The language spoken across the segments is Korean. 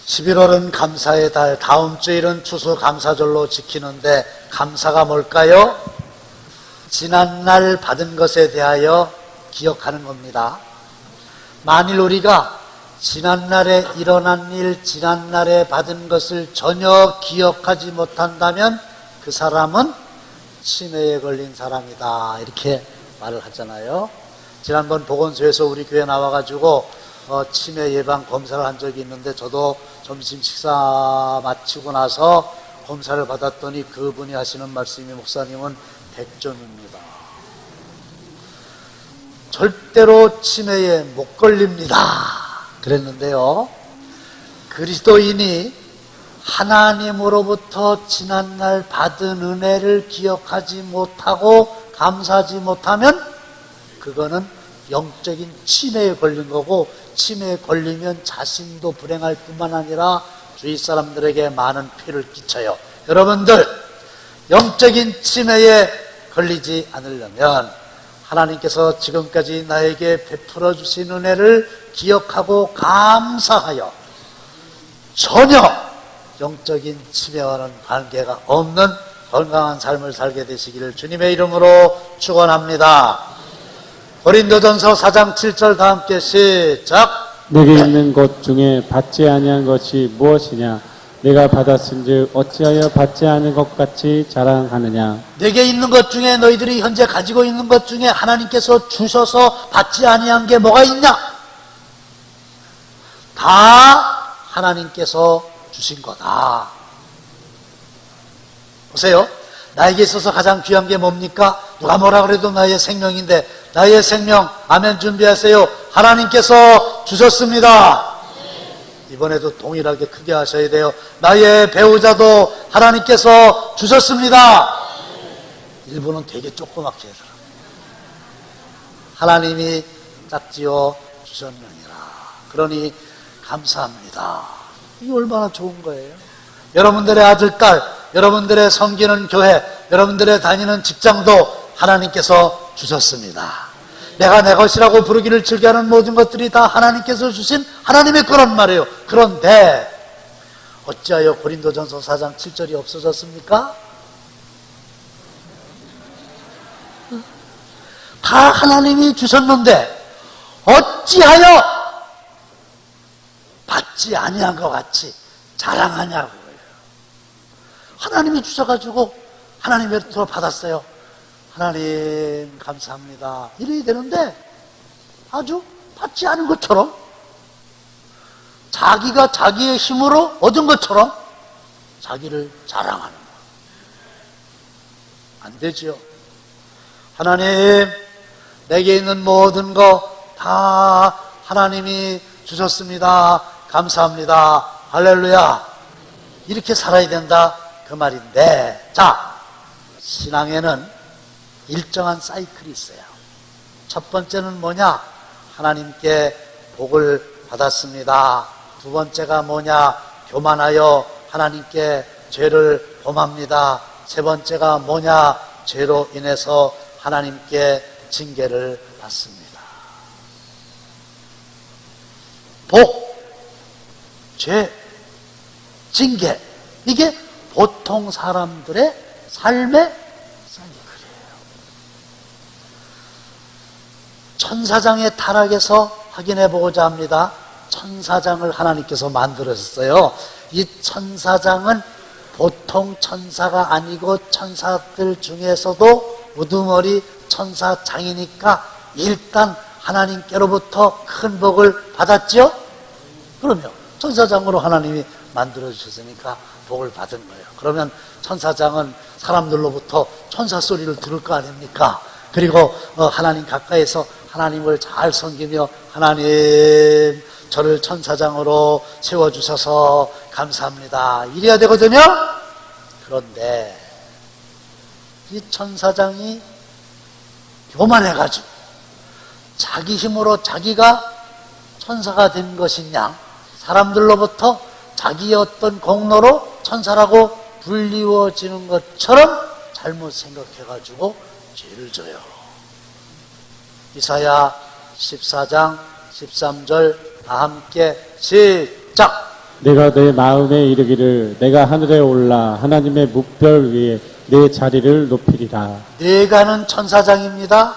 11월은 감사의 달, 다음 주일은 추수감사절로 지키는데 감사가 뭘까요? 지난날 받은 것에 대하여 기억하는 겁니다. 만일 우리가 지난날에 일어난 일, 지난날에 받은 것을 전혀 기억하지 못한다면 그 사람은 치매에 걸린 사람이다, 이렇게 말을 하잖아요. 지난번 보건소에서 우리 교회 나와가지고 치매 예방 검사를 한 적이 있는데, 저도 점심 식사 마치고 나서 검사를 받았더니 그분이 하시는 말씀이, 목사님은 100점입니다. 절대로 치매에 못 걸립니다, 그랬는데요. 그리스도인이 하나님으로부터 지난날 받은 은혜를 기억하지 못하고 감사하지 못하면 그거는 영적인 치매에 걸린 거고, 치매에 걸리면 자신도 불행할 뿐만 아니라 주위 사람들에게 많은 피해를 끼쳐요. 여러분들, 영적인 치매에 걸리지 않으려면 하나님께서 지금까지 나에게 베풀어 주신 은혜를 기억하고 감사하여 전혀 영적인 치매와는 관계가 없는 건강한 삶을 살게 되시기를 주님의 이름으로 축원합니다. 고린도전서 4장 7절 다 함께 시작. 내게 있는 것 중에 받지 아니한 것이 무엇이냐? 내가 받았은즉 어찌하여 받지 않은 것 같이 자랑하느냐? 내게 있는 것 중에, 너희들이 현재 가지고 있는 것 중에 하나님께서 주셔서 받지 아니한 게 뭐가 있냐? 다 하나님께서 주신 거다. 보세요. 나에게 있어서 가장 귀한 게 뭡니까? 누가 뭐라 그래도 나의 생명인데, 나의 생명, 아멘 준비하세요. 하나님께서 주셨습니다. 이번에도 동일하게 크게 하셔야 돼요. 나의 배우자도 하나님께서 주셨습니다. 일부는 되게 조그맣게 해서 하나님이 짝지어 주셨느니라. 그러니 감사합니다. 이게 얼마나 좋은 거예요. 여러분들의 아들, 딸, 여러분들의 섬기는 교회, 여러분들의 다니는 직장도 하나님께서 주셨습니다. 내가 내 것이라고 부르기를 즐겨하는 모든 것들이 다 하나님께서 주신 하나님의 거란 말이에요. 그런데 어찌하여 고린도전서 4장 7절이 없어졌습니까? 다 하나님이 주셨는데 어찌하여 받지 아니한 것 같이 자랑하냐고요. 하나님이 주셔가지고 하나님의 뜻으로 받았어요. 하나님 감사합니다, 이래야 되는데 아주 받지 않은 것처럼, 자기가 자기의 힘으로 얻은 것처럼 자기를 자랑하는 거예요. 안 되죠. 하나님, 내게 있는 모든 거 다 하나님이 주셨습니다, 감사합니다, 할렐루야, 이렇게 살아야 된다, 그 말인데, 자, 신앙에는 일정한 사이클이 있어요. 첫 번째는 뭐냐? 하나님께 복을 받았습니다. 두 번째가 뭐냐? 교만하여 하나님께 죄를 범합니다. 세 번째가 뭐냐? 죄로 인해서 하나님께 징계를 받습니다. 복, 죄, 징계, 이게 보통 사람들의 삶의 사이클이에요. 천사장의 타락에서 확인해 보고자 합니다. 천사장을 하나님께서 만들었어요. 이 천사장은 보통 천사가 아니고 천사들 중에서도 우두머리 천사장이니까 일단 하나님께로부터 큰 복을 받았죠? 그러면 천사장으로 하나님이 만들어주셨으니까 복을 받은 거예요. 그러면 천사장은 사람들로부터 천사 소리를 들을 거 아닙니까? 그리고 하나님 가까이서 하나님을 잘 섬기며, 하나님 저를 천사장으로 세워주셔서 감사합니다, 이래야 되거든요. 그런데 이 천사장이 교만해가지고 자기 힘으로 자기가 천사가 된 것이냐, 사람들로부터 자기의 어떤 공로로 천사라고 불리워지는 것처럼 잘못 생각해가지고 죄를 져요. 이사야 14장 13절 다 함께 시작. 내가 내 마음에 이르기를 내가 하늘에 올라 하나님의 묵별 위에 내 자리를 높이리라. 내가는 천사장입니다.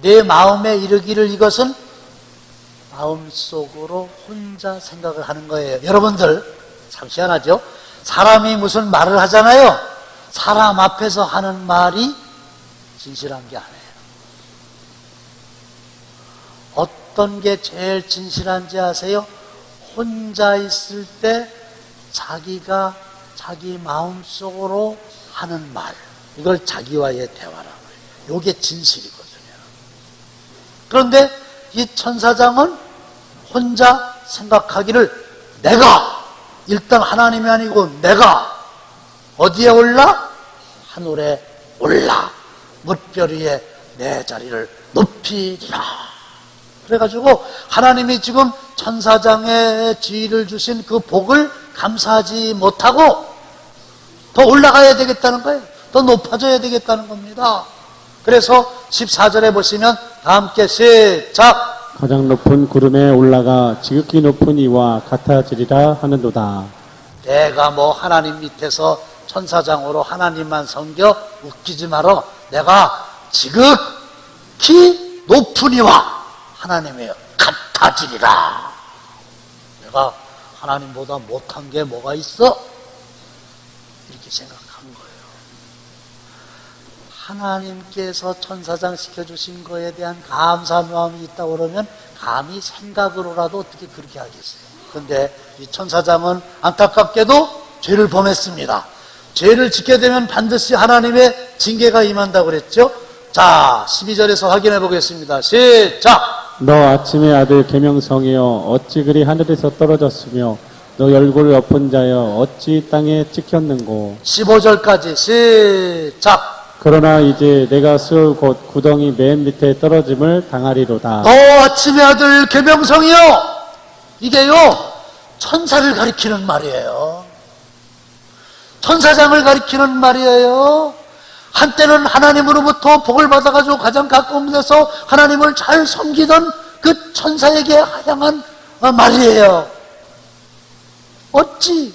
내 마음에 이르기를, 이것은 마음속으로 혼자 생각을 하는 거예요. 여러분들 참 희한하죠? 사람이 무슨 말을 하잖아요. 사람 앞에서 하는 말이 진실한 게 아니에요. 어떤 게 제일 진실한지 아세요? 혼자 있을 때 자기가 자기 마음속으로 하는 말, 이걸 자기와의 대화라고 해요. 이게 진실이거든요. 그런데 이 천사장은 혼자 생각하기를, 내가 일단 하나님이 아니고 내가 어디에 올라? 하늘에 올라 뭇별 위에 내 자리를 높이리라. 그래가지고 하나님이 지금 천사장의 지위를 주신 그 복을 감사하지 못하고 더 올라가야 되겠다는 거예요. 더 높아져야 되겠다는 겁니다. 그래서 14절에 보시면 다 함께 시작. 가장 높은 구름에 올라가 지극히 높은 이와 같아지리라 하는도다. 내가 뭐 하나님 밑에서 천사장으로 하나님만 섬겨 웃기지 말어. 내가 지극히 높은 이와 하나님이 같아지리라. 내가 하나님보다 못한 게 뭐가 있어? 이렇게 생각한 거예요. 하나님께서 천사장 시켜주신 거에 대한 감사한 마음이 있다고 그러면 감히 생각으로라도 어떻게 그렇게 하겠어요. 그런데 이 천사장은 안타깝게도 죄를 범했습니다. 죄를 짓게 되면 반드시 하나님의 징계가 임한다고 그랬죠. 자, 12절에서 확인해 보겠습니다. 시작. 너 아침의 아들 계명성이여 어찌 그리 하늘에서 떨어졌으며 너 얼굴을 엎은 자여 어찌 땅에 찍혔는고. 15절까지 시작. 그러나 이제 내가 쓰울 곳 구덩이 맨 밑에 떨어짐을 당하리로다. 너 아침의 아들 계명성이여, 이게요 천사를 가리키는 말이에요. 천사장을 가리키는 말이에요. 한때는 하나님으로부터 복을 받아가지고 가장 가까운 데서 하나님을 잘 섬기던 그 천사에게 향한 말이에요. 어찌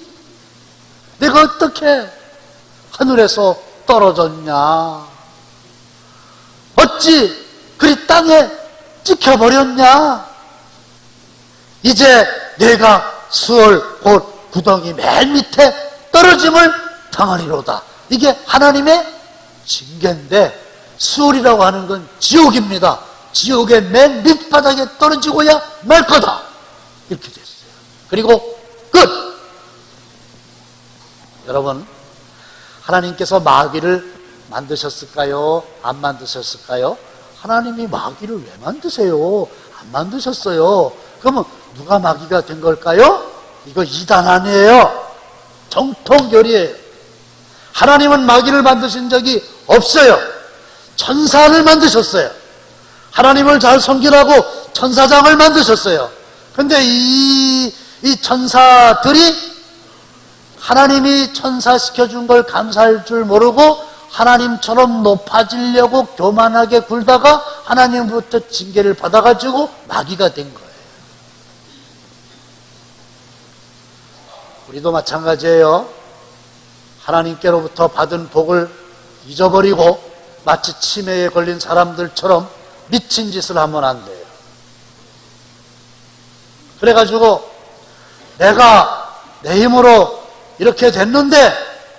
내가 어떻게 하늘에서 떨어졌냐? 어찌 그리 땅에 찍혀버렸냐? 이제 내가 수월 곧 구덩이 맨 밑에 떨어짐을 당하리로다. 이게 하나님의 징계인데, 수월이라고 하는 건 지옥입니다. 지옥의 맨 밑바닥에 떨어지고야 말 거다. 이렇게 됐어요. 그리고 끝! 여러분, 하나님께서 마귀를 만드셨을까요? 안 만드셨을까요? 하나님이 마귀를 왜 만드세요? 안 만드셨어요. 그러면 누가 마귀가 된 걸까요? 이거 이단 아니에요. 정통교리예요. 하나님은 마귀를 만드신 적이 없어요. 천사를 만드셨어요. 하나님을 잘 섬기라고 천사장을 만드셨어요. 그런데 이 천사들이 하나님이 천사시켜준 걸 감사할 줄 모르고 하나님처럼 높아지려고 교만하게 굴다가 하나님부터 징계를 받아가지고 마귀가 된 거예요. 우리도 마찬가지예요. 하나님께로부터 받은 복을 잊어버리고 마치 치매에 걸린 사람들처럼 미친 짓을 하면 안 돼요. 그래가지고 내가 내 힘으로 이렇게 됐는데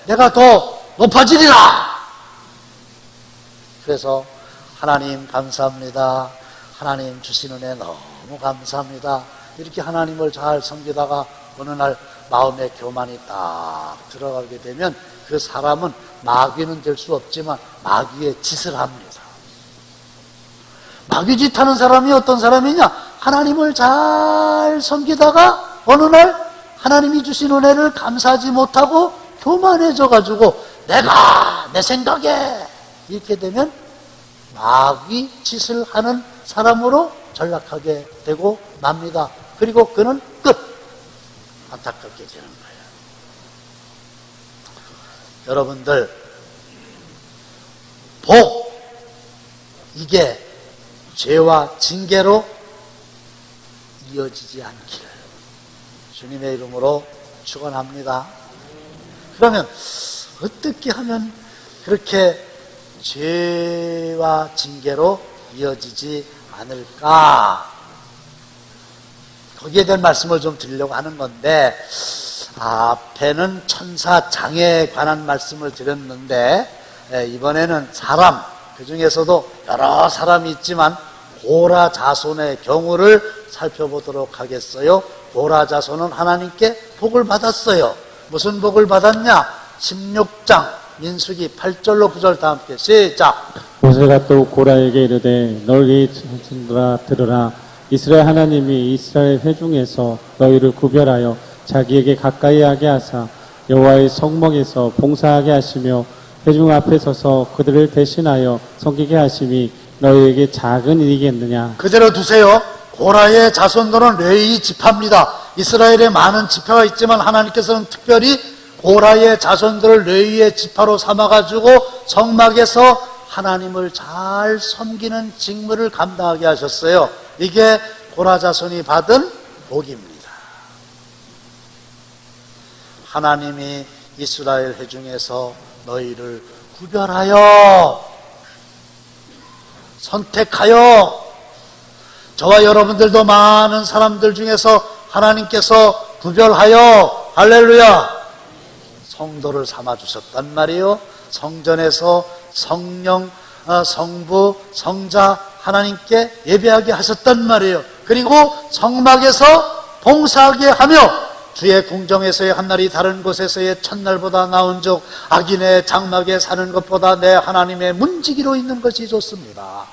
내가 더 높아지리라. 그래서 하나님 감사합니다. 하나님 주신 은혜 너무 감사합니다. 이렇게 하나님을 잘 섬기다가 어느 날 마음의 교만이 딱 들어가게 되면 그 사람은 마귀는 될 수 없지만 마귀의 짓을 합니다. 마귀 짓 하는 사람이 어떤 사람이냐? 하나님을 잘 섬기다가 어느 날 하나님이 주신 은혜를 감사하지 못하고 교만해져가지고 내가 내 생각에 이렇게 되면 마귀 짓을 하는 사람으로 전락하게 되고 맙니다. 그리고 그는 끝. 안타깝게 되는 거예요. 여러분들, 복, 이게 죄와 징계로 이어지지 않기를 주님의 이름으로 축원합니다. 그러면 어떻게 하면 그렇게 죄와 징계로 이어지지 않을까? 거기에 대한 말씀을 좀 드리려고 하는 건데, 앞에는 천사 장애에 관한 말씀을 드렸는데, 이번에는 사람, 그 중에서도 여러 사람이 있지만 고라 자손의 경우를 살펴보도록 하겠어요. 고라 자손은 하나님께 복을 받았어요. 무슨 복을 받았냐? 16장 민수기 8절로 9절 다 함께 시작. 모세가 또 고라에게 이르되 너희 자손들아 들으라. 이스라엘 하나님이 이스라엘 회중에서 너희를 구별하여 자기에게 가까이 하게 하사 여호와의 성막에서 봉사하게 하시며 회중 앞에 서서 그들을 대신하여 섬기게 하심이 너희에게 작은 일이겠느냐. 그대로 두세요. 고라의 자손들은 레위 지파입니다. 이스라엘에 많은 지파가 있지만 하나님께서는 특별히 고라의 자손들을 레위의 지파로 삼아가지고 성막에서 하나님을 잘 섬기는 직무를 감당하게 하셨어요. 이게 고라 자손이 받은 복입니다. 하나님이 이스라엘 회중에서 너희를 구별하여 선택하여 저와 여러분들도 많은 사람들 중에서 하나님께서 구별하여 할렐루야 성도를 삼아주셨단 말이에요. 성전에서 성령, 성부, 성자 하나님께 예배하게 하셨단 말이에요. 그리고 성막에서 봉사하게 하며 주의 궁정에서의 한날이 다른 곳에서의 첫날보다 나은 적 악인의 장막에 사는 것보다 내 하나님의 문지기로 있는 것이 좋습니다.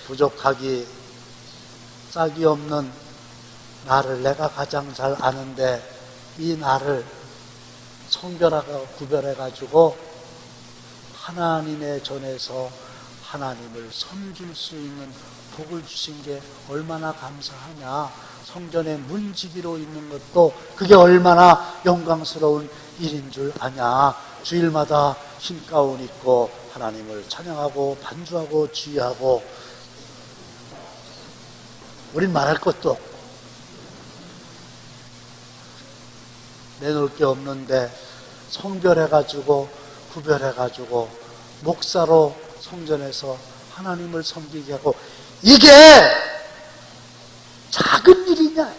부족하기 짝이 없는 나를 내가 가장 잘 아는데 이 나를 성별하고 구별해가지고 하나님의 전에서 하나님을 섬길 수 있는 복을 주신 게 얼마나 감사하냐. 성전에 문지기로 있는 것도 그게 얼마나 영광스러운 일인 줄 아냐. 주일마다 흰 가운 입고 하나님을 찬양하고 반주하고 주의하고 우린 말할 것도 없고 내놓을 게 없는데 성별해가지고 구별해가지고 목사로 성전에서 하나님을 섬기게 하고 이게 작은 일이냐?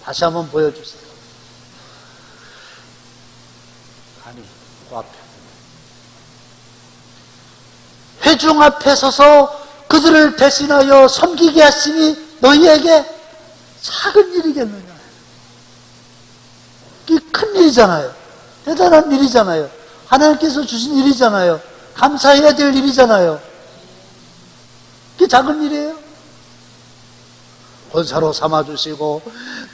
다시 한번 보여주세요. 아니, 그 앞에 회중 앞에 서서 그들을 대신하여 섬기게 하시니 너희에게 작은 일이겠느냐? 이게 큰 일이잖아요. 대단한 일이잖아요. 하나님께서 주신 일이잖아요. 감사해야 될 일이잖아요. 그게 작은 일이에요. 권사로 삼아주시고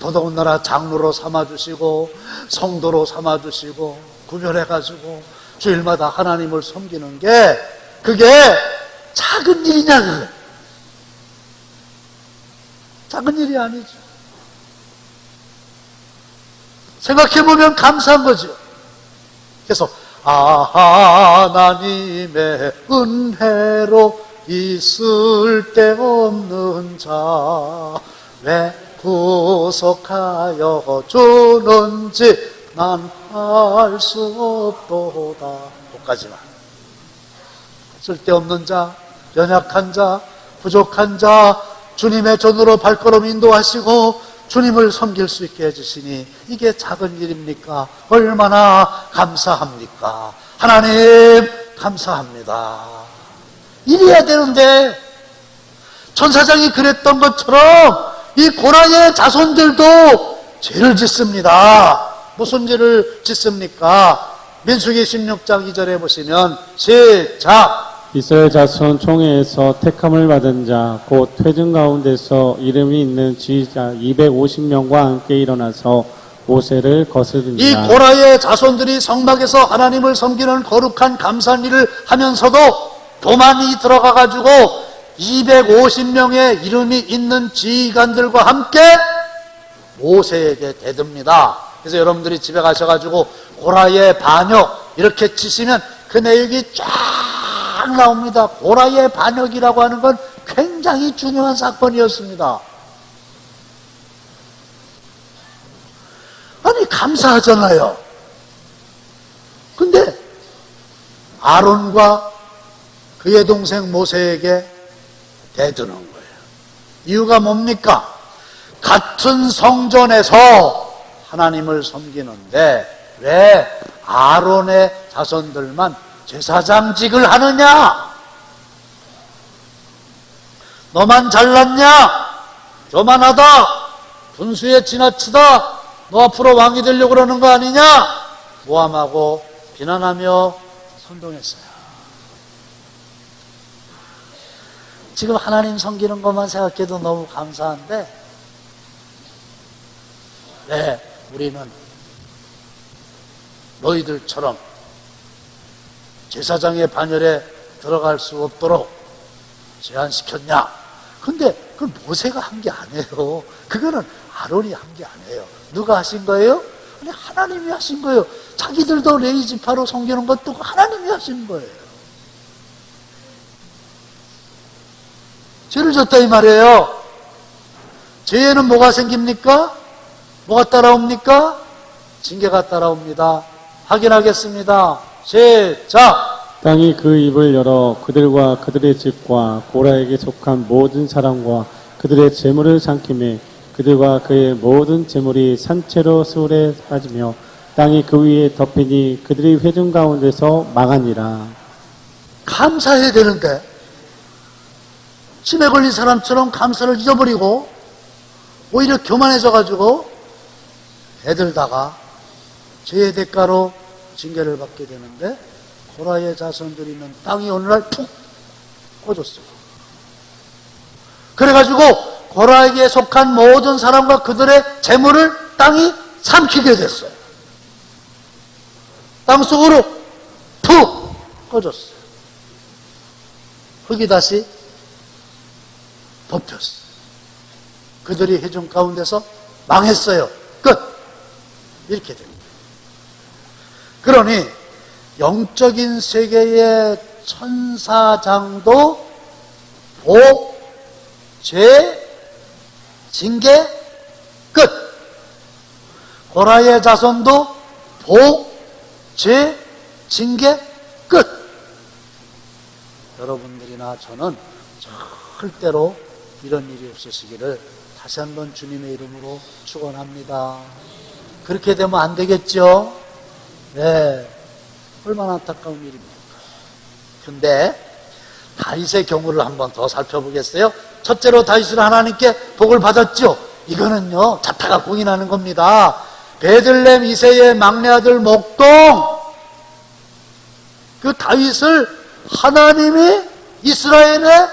더더군다나 장로로 삼아주시고 성도로 삼아주시고 구별해가지고 주일마다 하나님을 섬기는 게 그게 작은 일이냐 그게. 작은 일이 아니죠. 생각해보면 감사한 거죠. 그래서 하나님의 은혜로 있을 데 없는 자 왜 구속하여 주는지 난 알 수 없도다. 똑같지만 쓸데없는 자, 연약한 자, 부족한 자 주님의 전으로 발걸음 인도하시고 주님을 섬길 수 있게 해주시니 이게 작은 일입니까? 얼마나 감사합니까? 하나님 감사합니다. 이래야 되는데 천사장이 그랬던 것처럼 이 고라의 자손들도 죄를 짓습니다. 무슨 죄를 짓습니까? 민수기 16장 2절에 보시면 시작. 이스라엘 자손 총회에서 택함을 받은 자 곧 회중 가운데서 이름이 있는 지휘자 250명과 함께 일어나서 모세를 거스른다. 이 고라의 자손들이 성막에서 하나님을 섬기는 거룩한 감사한 일을 하면서도 교만이 들어가가지고 250명의 이름이 있는 지휘관들과 함께 모세에게 대듭니다. 그래서 여러분들이 집에 가셔가지고 고라의 반역 이렇게 치시면 그 내용이 쫙 나옵니다. 고라의 반역이라고 하는 건 굉장히 중요한 사건이었습니다. 아니, 감사하잖아요. 근데 아론과 그의 동생 모세에게 대드는 거예요. 이유가 뭡니까? 같은 성전에서 하나님을 섬기는데 왜 아론의 자손들만 제사장직을 하느냐? 너만 잘났냐? 교만하다? 분수에 지나치다? 너 앞으로 왕이 되려고 그러는 거 아니냐? 모함하고 비난하며 선동했어요. 지금 하나님 섬기는 것만 생각해도 너무 감사한데 왜 우리는 너희들처럼 제사장의 반열에 들어갈 수 없도록 제한시켰냐? 근데 그건 모세가 한 게 아니에요. 그거는 아론이 한 게 아니에요. 누가 하신 거예요? 아니, 하나님이 하신 거예요. 자기들도 레위 지파로 섬기는 것도 하나님이 하신 거예요. 죄를 졌다 이 말이에요. 죄에는 뭐가 생깁니까? 뭐가 따라옵니까? 징계가 따라옵니다. 확인하겠습니다. 시작! 땅이 그 입을 열어 그들과 그들의 집과 고라에게 속한 모든 사람과 그들의 재물을 삼키매 그들과 그의 모든 재물이 산채로 수울에 빠지며 땅이 그 위에 덮이니 그들이 회중 가운데서 망하니라. 감사해야 되는데 치매 걸린 사람처럼 감사를 잊어버리고 오히려 교만해져가지고 대들다가 죄의 대가로 징계를 받게 되는데 고라의 자손들이 있는 땅이 어느 날 푹 꺼졌어요. 그래가지고 고라에게 속한 모든 사람과 그들의 재물을 땅이 삼키게 됐어요. 땅속으로 푹 꺼졌어요. 흙이 다시 덮였어요. 그들이 회중 가운데서 망했어요. 끝! 이렇게 됩니다. 그러니 영적인 세계의 천사장도 복, 죄, 징계, 끝! 고라의 자손도 복, 죄, 징계, 끝! 여러분들이나 저는 절대로 이런 일이 없으시기를 다시 한번 주님의 이름으로 축원합니다. 그렇게 되면 안 되겠죠? 네, 얼마나 안타까운 일입니까? 근데 다윗의 경우를 한번 더 살펴보겠어요? 첫째로 다윗은 하나님께 복을 받았죠. 이거는요, 자타가 공인하는 겁니다. 베들레헴 이새의 막내 아들 목동, 그 다윗을 하나님이 이스라엘의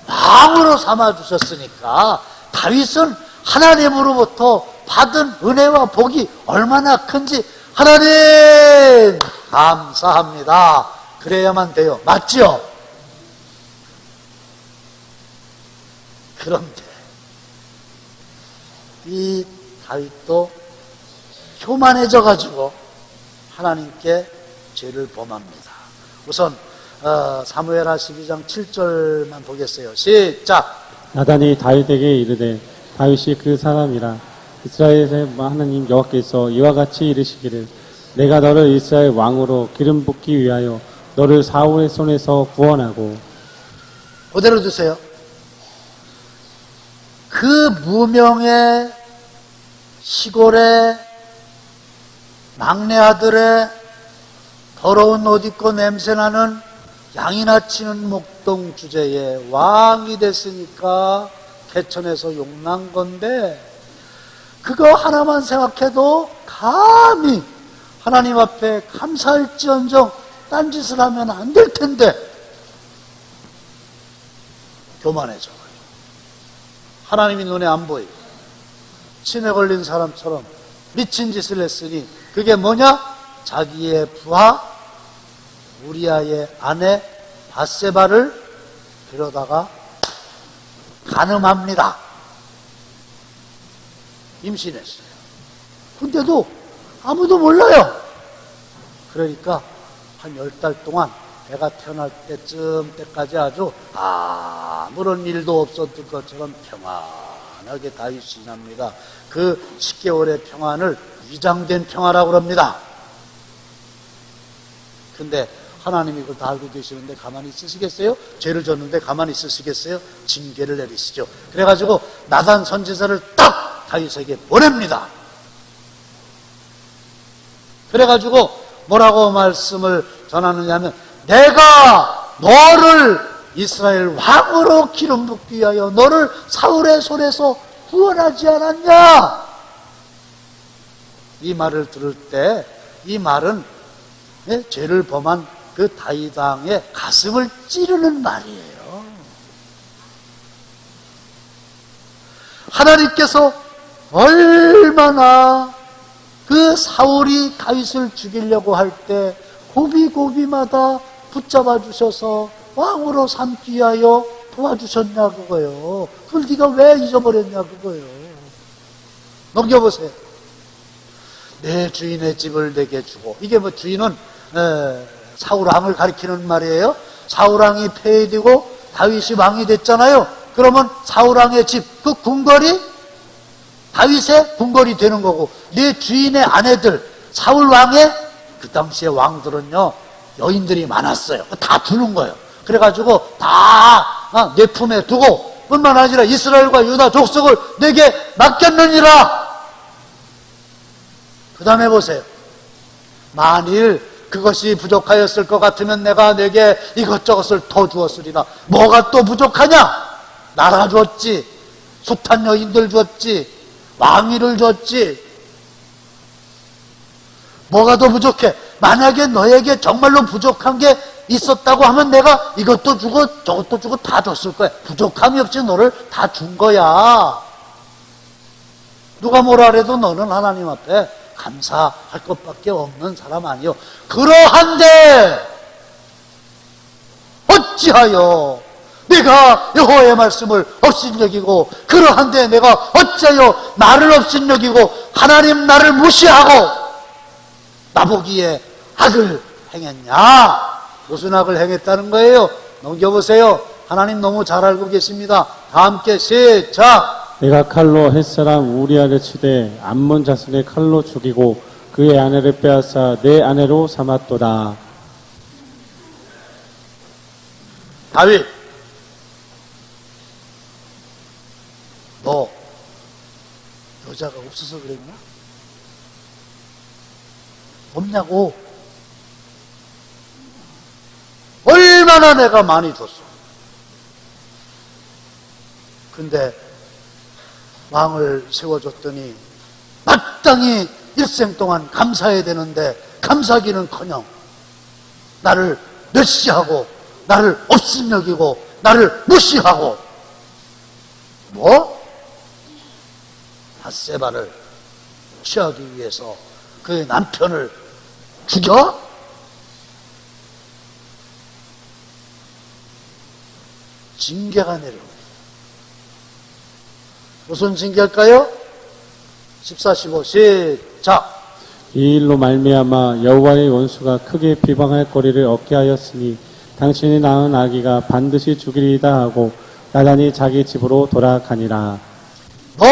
왕으로 삼아주셨으니까 다윗은 하나님으로부터 받은 은혜와 복이 얼마나 큰지 하나님 감사합니다. 그래야만 돼요. 맞죠? 그런데 이 다윗도 교만해져가지고 하나님께 죄를 범합니다. 우선 사무엘하 12장 7절만 보겠어요. 시작! 나단이 다윗에게 이르되 다윗이 그 사람이라 이스라엘의 하나님 여호와께서 이와 같이 이르시기를 내가 너를 이스라엘 왕으로 기름 붓기 위하여 너를 사울의 손에서 구원하고. 그대로 주세요. 그 무명의 시골의 막내 아들의 더러운 옷 입고 냄새나는 양이나 치는 목동 주제에 왕이 됐으니까 개천에서 용난 건데 그거 하나만 생각해도 감히 하나님 앞에 감사할지언정 딴짓을 하면 안 될 텐데 교만해져 하나님이 눈에 안 보이고 치매 걸린 사람처럼 미친 짓을 했으니 그게 뭐냐? 자기의 부하 우리아의 아내 바세바를 데려다가 간음합니다. 임신했어요. 근데도 아무도 몰라요. 그러니까 한 10달 동안 내가 태어날 때까지 아주 아무런 일도 없었던 것처럼 평안하게 다윗이 지납니다. 그 10개월의 평안을 위장된 평화라고 합니다. 근데 하나님이 그걸 다 알고 계시는데 가만히 있으시겠어요? 죄를 졌는데 가만히 있으시겠어요? 징계를 내리시죠. 그래가지고 나단 선지자를 딱 다윗에게 보냅니다. 그래가지고 뭐라고 말씀을 전하느냐 하면, 내가 너를 이스라엘 왕으로 기름 붓기 위하여 너를 사울의 손에서 구원하지 않았냐? 이 말을 들을 때 이 말은 죄를 범한 그 다윗 왕의 가슴을 찌르는 말이에요. 하나님께서 얼마나 그 사울이 다윗을 죽이려고 할 때 고비고비마다 붙잡아 주셔서 왕으로 삼기 위하여 도와주셨냐 그거예요. 그걸 네가 왜 잊어버렸냐 그거예요. 넘겨보세요. 내 주인의 집을 내게 주고, 이게 뭐 주인은 사울왕을 가리키는 말이에요. 사울왕이 폐위되고 다윗이 왕이 됐잖아요. 그러면 사울왕의 집, 그 궁궐이 다윗의 궁궐이 되는 거고, 내 주인의 아내들, 사울왕의 그 당시의 왕들은요 여인들이 많았어요. 다 두는 거예요. 그래가지고 다 내 품에 두고, 뿐만 아니라 이스라엘과 유다 족속을 내게 맡겼느니라. 그 다음에 보세요. 만일 그것이 부족하였을 것 같으면 내가 내게 이것저것을 더 주었으리라. 뭐가 또 부족하냐? 나라 줬지, 숱한 여인들 줬지, 왕위를 줬지. 뭐가 더 부족해? 만약에 너에게 정말로 부족한 게 있었다고 하면 내가 이것도 주고 저것도 주고 다 줬을 거야. 부족함이 없이 너를 다 준 거야. 누가 뭐라 그래도 너는 하나님 앞에 감사할 것밖에 없는 사람 아니요. 그러한데 어찌하여 내가 여호와의 말씀을 업신여기고, 그러한데 내가 어찌하여 나를 업신여기고 하나님 나를 무시하고 나보기에 악을 행했냐? 무슨 악을 행했다는 거예요? 넘겨보세요. 하나님 너무 잘 알고 계십니다. 다 함께 시작. 내가 칼로 햇사람 우리아를 치되 암몬 자손의 칼로 죽이고 그의 아내를 빼앗아 내 아내로 삼았도다. 다윗, 너 여자가 없어서 그랬나? 없냐고. 얼마나 내가 많이 줬어. 근데 왕을 세워줬더니 마땅히 일생 동안 감사해야 되는데 감사하기는커녕 나를 멸시하고 나를 업신여기고 나를 무시하고, 뭐? 밧세바를 취하기 위해서 그의 남편을 죽여? 징계가 내려옵니다. 무슨 징계일까요? 14, 15 시작. 이 일로 말미암아 여호와의 원수가 크게 비방할 거리를 얻게 하였으니 당신이 낳은 아기가 반드시 죽이리이다 하고 나단이 자기 집으로 돌아가니라. 너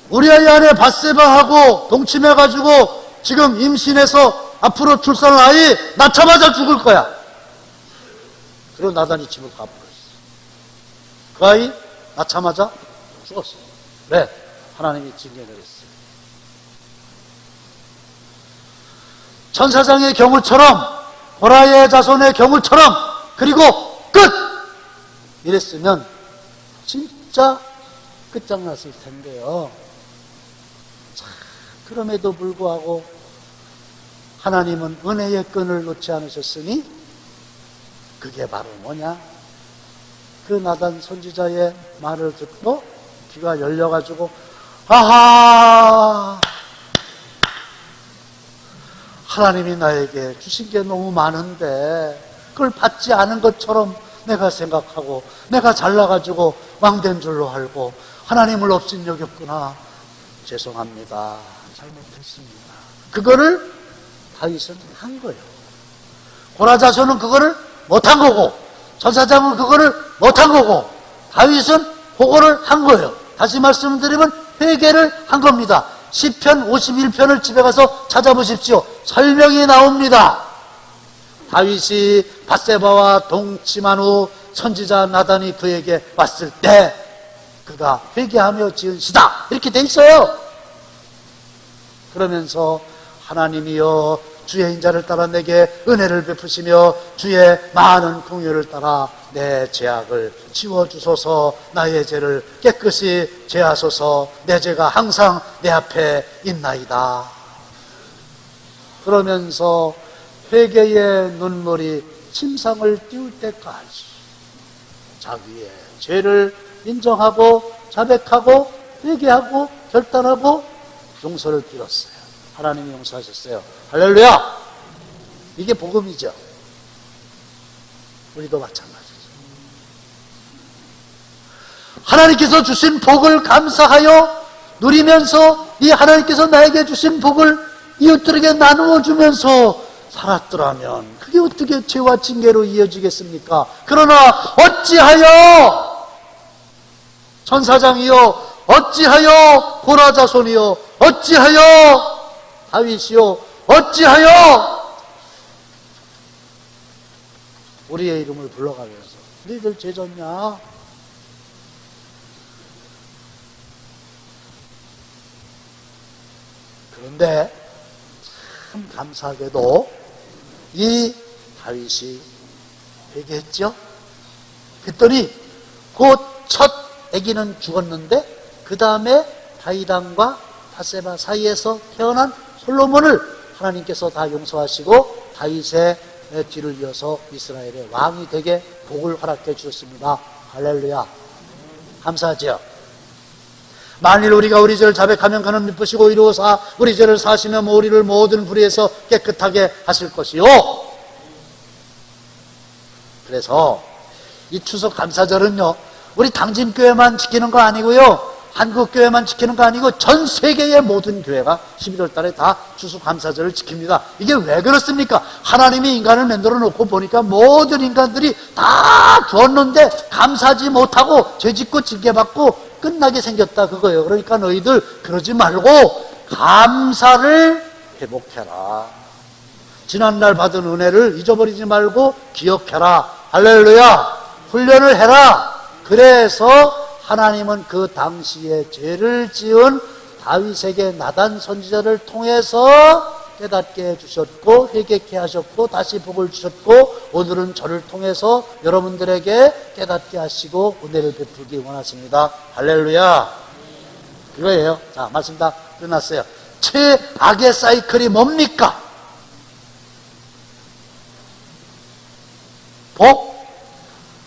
우리아의 아내 밧세바하고 동침해가지고 지금 임신해서 앞으로 출산할 아이 낳자마자 죽을 거야. 그리고 나단이 집을 가버렸어. 그 아이 낳자마자 죽었어. 왜? 하나님이 징계 내렸어요. 천사장의 경우처럼, 보라의 자손의 경우처럼, 그리고 끝! 이랬으면 진짜 끝장났을 텐데요. 자, 그럼에도 불구하고 하나님은 은혜의 끈을 놓지 않으셨으니 그게 바로 뭐냐? 그 나단 선지자의 말을 듣고 귀가 열려가지고 아하! 하나님이 나에게 주신 게 너무 많은데 그걸 받지 않은 것처럼 내가 생각하고 내가 잘나가지고 왕된 줄로 알고 하나님을 업신여겼구나. 죄송합니다. 잘못했습니다. 그거를 다윗은 한 거예요. 고라 자손은 그거를 못한 거고 전사장은 그거를 못한 거고 다윗은 그거를 한 거예요. 다시 말씀드리면 회개를 한 겁니다. 시편 51편을 집에 가서 찾아보십시오. 설명이 나옵니다. 다윗이 밧세바와 동침한 후 선지자 나단이 그에게 왔을 때 그가 회개하며 지은 시다 이렇게 돼 있어요. 그러면서 하나님이여 주의 인자를 따라 내게 은혜를 베푸시며 주의 많은 긍휼을 따라 내 죄악을 지워주소서. 나의 죄를 깨끗이 제하소서. 내 죄가 항상 내 앞에 있나이다. 그러면서 회개의 눈물이 침상을 띄울 때까지 자기의 죄를 인정하고 자백하고 회개하고 결단하고 용서를 빌었어요. 하나님이 용서하셨어요. 할렐루야! 이게 복음이죠. 우리도 마찬가지죠. 하나님께서 주신 복을 감사하여 누리면서 이 하나님께서 나에게 주신 복을 이웃들에게 나누어 주면서 살았더라면 그게 어떻게 죄와 징계로 이어지겠습니까? 그러나 어찌하여 천사장이요 어찌하여 고라 자손이요 어찌하여 다윗이요 어찌하여 우리의 이름을 불러가면서 너희들 죄 졌냐? 그런데 참 감사하게도 이 다윗이 회개했죠. 그랬더니 곧 첫 아기는 죽었는데 그 다음에 다윗왕과 밧세바 사이에서 태어난 솔로몬을 하나님께서 다 용서하시고 다윗의 뒤를 이어서 이스라엘의 왕이 되게 복을 허락해 주셨습니다. 할렐루야. 감사하죠. 만일 우리가 우리 죄를 자백하면 그는 미쁘시고 이루어사 우리 죄를 사시며 우리를 모든 불의에서 깨끗하게 하실 것이요. 그래서 이 추석 감사절은요 우리 당진교회만 지키는 거 아니고요 한국교회만 지키는 거 아니고 전 세계의 모든 교회가 11월 달에 다 추수감사절을 지킵니다. 이게 왜 그렇습니까? 하나님이 인간을 만들어 놓고 보니까 모든 인간들이 다 주었는데 감사하지 못하고 죄짓고 징계받고 끝나게 생겼다 그거예요. 그러니까 너희들 그러지 말고 감사를 회복해라. 지난날 받은 은혜를 잊어버리지 말고 기억해라. 할렐루야. 훈련을 해라. 그래서 하나님은 그 당시에 죄를 지은 다윗에게 나단 선지자를 통해서 깨닫게 해주셨고 회개케 하셨고 다시 복을 주셨고 오늘은 저를 통해서 여러분들에게 깨닫게 하시고 은혜를 베풀기 원하십니다. 할렐루야. 이거예요. 자, 말씀 다 끝났어요. 최악의 사이클이 뭡니까? 복,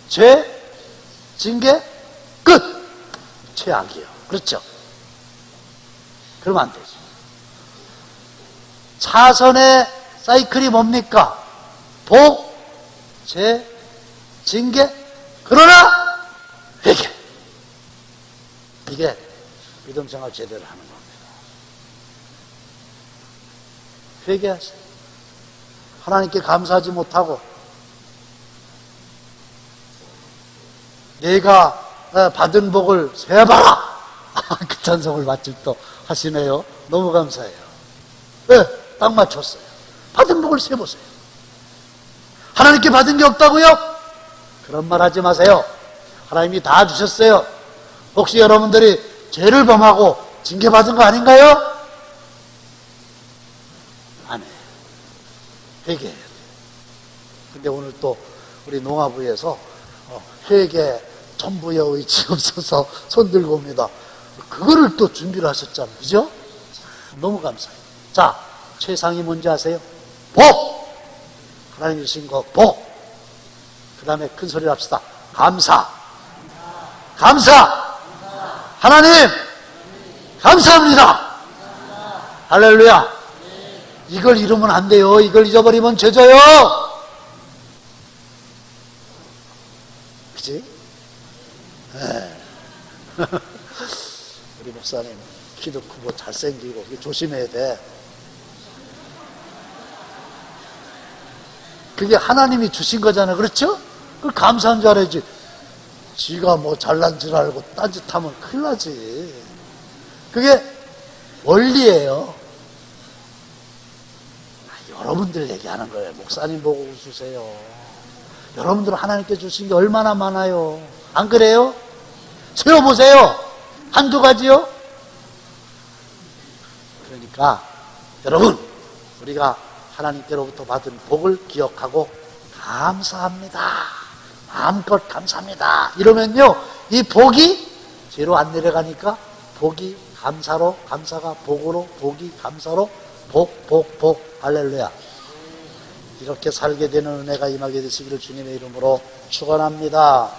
죄, 징계, 끝! 최악이에요. 그렇죠? 그러면 안 되죠. 차선의 사이클이 뭡니까? 복, 죄, 징계, 그러나 회개. 이게 믿음 생활 제대로 하는 겁니다. 회개하세요. 하나님께 감사하지 못하고 내가 받은 복을 세봐라. 그 찬송을 마침 또 하시네요. 너무 감사해요. 네, 딱 맞췄어요. 받은 복을 세보세요. 하나님께 받은 게 없다고요? 그런 말 하지 마세요. 하나님이 다 주셨어요. 혹시 여러분들이 죄를 범하고 징계받은 거 아닌가요? 안 해요. 회개해야 돼요. 근데 오늘 또 우리 농아부에서 회개 천부의 의지 없어서 손 들고 옵니다. 그거를 또 준비를 하셨잖아요. 그죠? 너무 감사해요. 자, 최상이 뭔지 아세요? 복! 하나님 주신 거 복! 그 다음에 큰 소리를 합시다. 감사! 감사! 하나님! 감사합니다! 할렐루야! 이걸 잃으면 안 돼요. 이걸 잊어버리면 죄져요! 그치? 우리 목사님 키도 크고 잘생기고 조심해야 돼. 그게 하나님이 주신 거잖아요. 그렇죠? 그걸 감사한 줄 알아야지. 지가 뭐 잘난 줄 알고 딴짓하면 큰일 나지. 그게 원리예요. 여러분들 얘기하는 거예요. 목사님 보고 웃으세요. 여러분들은 하나님께 주신 게 얼마나 많아요. 안 그래요? 세어보세요. 한두 가지요? 그러니까 여러분, 우리가 하나님께로부터 받은 복을 기억하고 감사합니다. 마음껏 감사합니다. 이러면요, 이 복이 뒤로 안 내려가니까 복이 감사로, 감사가 복으로, 복이 감사로, 복, 할렐루야. 이렇게 살게 되는 은혜가 임하게 되시기를 주님의 이름으로 축원합니다.